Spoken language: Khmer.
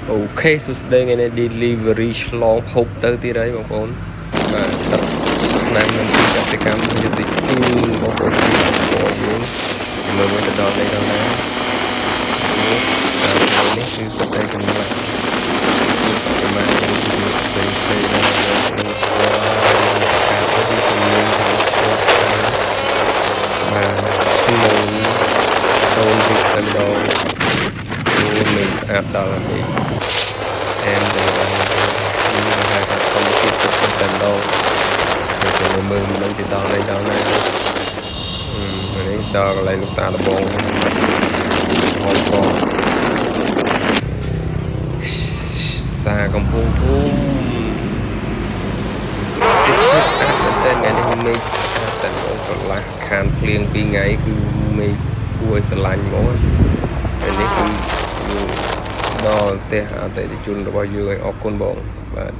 ok số đây ngày này delivery long hộp tới tí đấyបងប្អូនបាទណាំនឹងពីកសិកម្មយុតិជូនបងប្អូនពីស្គាល់យើងមើលមើលទៅដល់នេះដល់ណានេះគឺសុទ្ធតែចំណុចប្រមាណផ្សេងផ្សេងណានេះការទៅទីជំនាញខាងស្គាល់បាទក្នុងសូនទីតែម្ដងមានស្អាតដល់នេះអែមទៅដល់នេះគេហៅថាធម្មជាតិទឹកតែម្ដងគេមើលនឹងទៅដល់នេះដល់ណានេះដល់កន្លែងលោកតាដំបងហោផងសាកំពុងធំតែថ្ងៃនេះមេឃតែកន្លះខានភ្លៀង2ថ្ងៃគឺមេឃគួរឲ្យស្រឡាញ់ហ្មងហើយនេះគឺដល់ផ្ទះអតិថិជនរបស់យើងឲ្យអរគុណបងបាទ